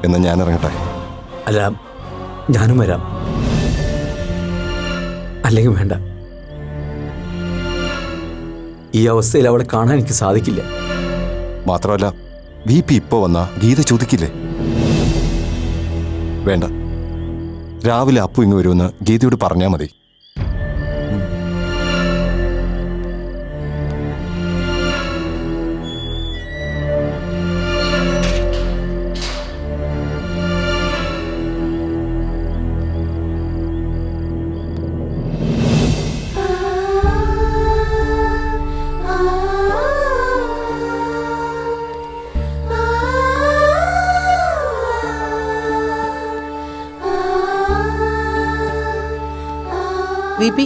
എന്ന് ഞാൻ ഇറങ്ങട്ടെ? അല്ല, ഞാനും വരാം. അല്ലെങ്കിൽ വേണ്ട. ഈ അവസ്ഥയിൽ അവളെ കാണാൻ എനിക്ക് സാധിക്കില്ല. മാത്രമല്ല VP ഇപ്പോ വന്നാ ഗീത ചോദിക്കില്ലേ? വേണ്ട, രാവിലെ അപ്പു ഇങ്ങ് വരുമെന്ന് ഗീതയോട് പറഞ്ഞാൽ മതി. VP,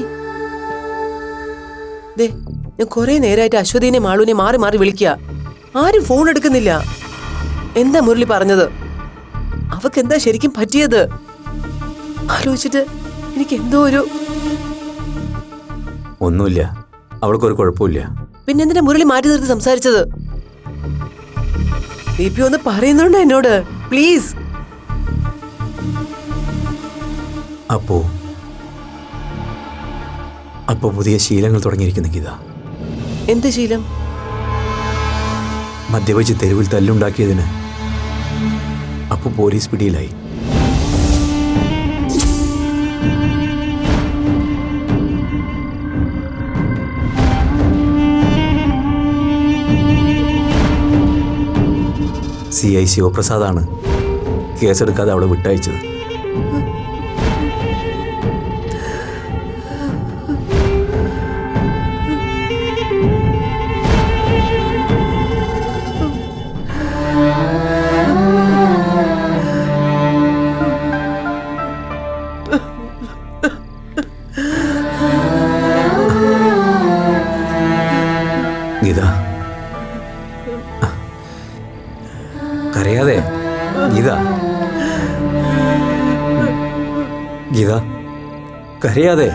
ഞാൻ കുറെ നേരമായിട്ട് അശ്വതിനെ മാളുവിനെ മാറി മാറി വിളിക്കുക. ആരും ഫോൺ എടുക്കുന്നില്ല. എന്താ മുരളി പറഞ്ഞത്? അവക്ക് എന്താ ശരിക്കും പറ്റിയത്? ആലോചിച്ചിട്ട് എനിക്ക് എന്തോ ഒരു... ഒന്നുമില്ല, അവൾക്കൊരു കുഴപ്പമില്ല. പിന്നെന്തിനാ മുരളി മാറ്റി നിർത്തി സംസാരിച്ചത്? VP ഒന്ന് പറയുന്നുണ്ടോ എന്നോട്? പ്ലീസ്. അപ്പോ പുതിയ ശീലങ്ങൾ തുടങ്ങിയിരിക്കുന്ന ഗീത. എന്ത് ശീലം? മദ്യപിച്ച് തെരുവിൽ തല്ലുണ്ടാക്കിയതിന് അപ്പോ പോലീസ് പിടിയിലായി. CI ശിവപ്രസാദാണ് കേസെടുക്കാതെ അവളെ വിട്ടയച്ചത്. ഗീത, കരയാതെ. ഗീത, ഗീത, കരയാതെ.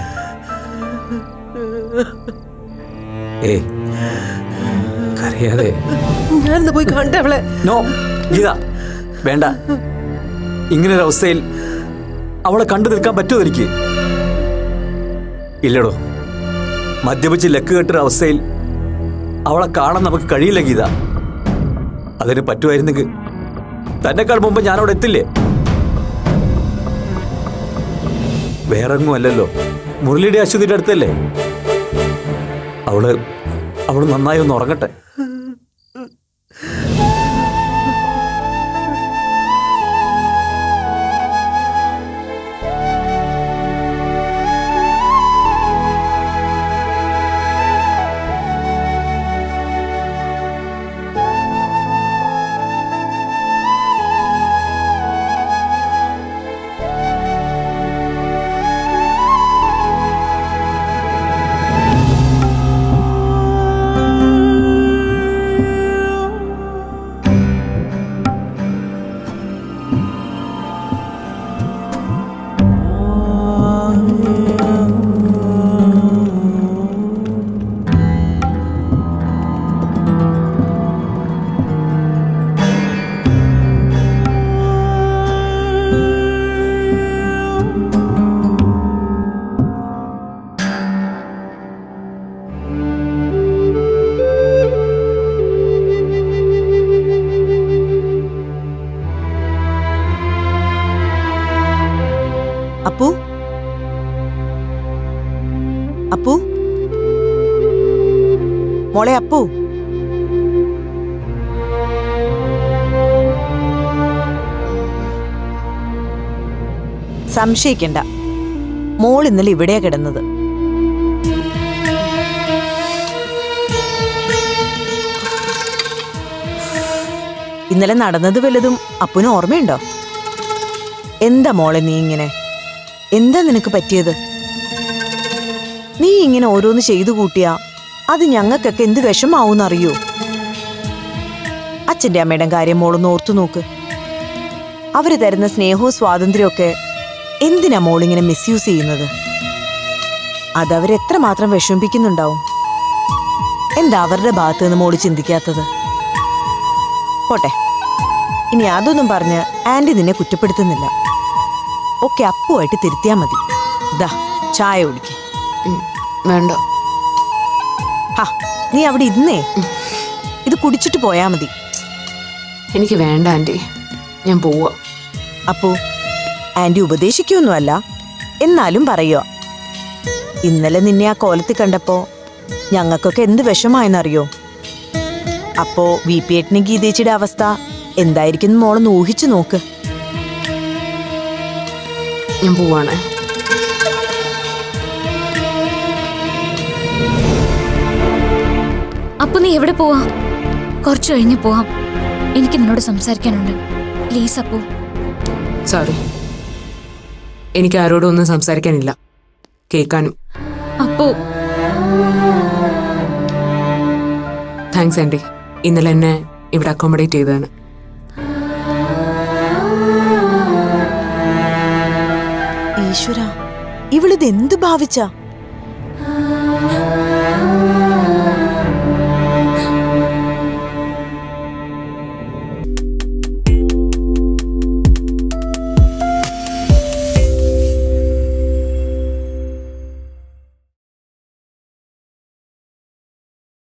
കരയാതെ. ഞാനെന്ന് പോയി കണ്ടവളെ. നോ ഗീത, വേണ്ട. ഇങ്ങനൊരവസ്ഥയിൽ അവളെ കണ്ടു നിൽക്കാൻ പറ്റുമോ എനിക്ക്? ഇല്ലടോ, മദ്യപിച്ച് ലക്ക് കെട്ടൊരു അവസ്ഥയിൽ അവളെ കാണാൻ നമുക്ക് കഴിയില്ല ഗീത. അതിന് പറ്റുമായിരുന്നെങ്കിൽ തന്നെക്കാൾ മുമ്പ് ഞാനവിടെ എത്തില്ലേ? വേറെങ്ങും അല്ലല്ലോ, മുരളിയുടെ അശ്വതിയുടെ അടുത്തല്ലേ. അവള് നന്നായി ഒന്ന് ഉറങ്ങട്ടെ. അപ്പു, അപ്പു, മോളെ അപ്പു. സംശയിക്കണ്ട, മോൾ ഇന്നലെ ഇവിടെയാ കിടന്നത്. ഇന്നലെ നടന്നത് വല്ലതും അപ്പുന് ഓർമ്മയുണ്ടോ? എന്താ മോളെ നീ ഇങ്ങനെ? എന്താ നിനക്ക് പറ്റിയത്? നീ ഇങ്ങനെ ഓരോന്ന് ചെയ്തു കൂട്ടിയാ അത് ഞങ്ങൾക്കൊക്കെ എന്ത് വിഷമാവൂന്നറിയോ? അച്ഛൻ്റെ അമ്മയുടെ കാര്യം മോളൊന്ന് ഓർത്തു നോക്ക്. അവര് തരുന്ന സ്നേഹവും സ്വാതന്ത്ര്യമൊക്കെ എന്തിനാ മോളിങ്ങനെ മിസ്യൂസ് ചെയ്യുന്നത്? അതവരെത്രമാത്രം വിഷമിപ്പിക്കുന്നുണ്ടാവും. എന്താ അവരുടെ ഭാഗത്ത് നിന്ന് മോള് ചിന്തിക്കാത്തത്? പോട്ടെ, ഇനി അതൊന്നും പറഞ്ഞ് ആന്റി നിന്നെ കുറ്റപ്പെടുത്തുന്നില്ല. ഒക്കെ അപ്പുമായിട്ട് തിരുത്തിയാ മതി. ദാ ചായ കുടിക്ക. വേണ്ട. ഹാ, നീ അവിടെ ഇരുന്നേ. ഇത് കുടിച്ചിട്ട് പോയാ മതി. എനിക്ക് വേണ്ട ആന്റി, ഞാൻ പോവാ. അപ്പോ ആന്റി ഉപദേശിക്കൊന്നുമല്ല, എന്നാലും പറയുക. ഇന്നലെ നിന്നെ ആ കോലത്തിൽ കണ്ടപ്പോ ഞങ്ങൾക്കൊക്കെ എന്ത് വിഷമായെന്നറിയോ? അപ്പോ വി പി ഏട്ടന് ഗീതേച്ചിയുടെ അവസ്ഥ എന്തായിരിക്കും മോളൊന്ന് ഊഹിച്ചു നോക്ക്. ഞാൻ പോവാണ്. അപ്പൊ നീ എവിടെ പോവാ? കുറച്ചു കഴിഞ്ഞ് പോവാം. എനിക്ക് നിന്നോട് സംസാരിക്കാനുണ്ട്. പ്ലീസ് അപ്പു. സോറി, എനിക്ക് ആരോടും ഒന്നും സംസാരിക്കാനില്ല, കേൾക്കാനും. അപ്പു, താങ്ക്സ് ആന്റി, ഇന്നലെ എന്നെ ഇവിടെ അക്കോമഡേറ്റ് ചെയ്തതാണ്. ഈശ്വര, ഇവളിത് എന്ത് ഭാവിച്ച?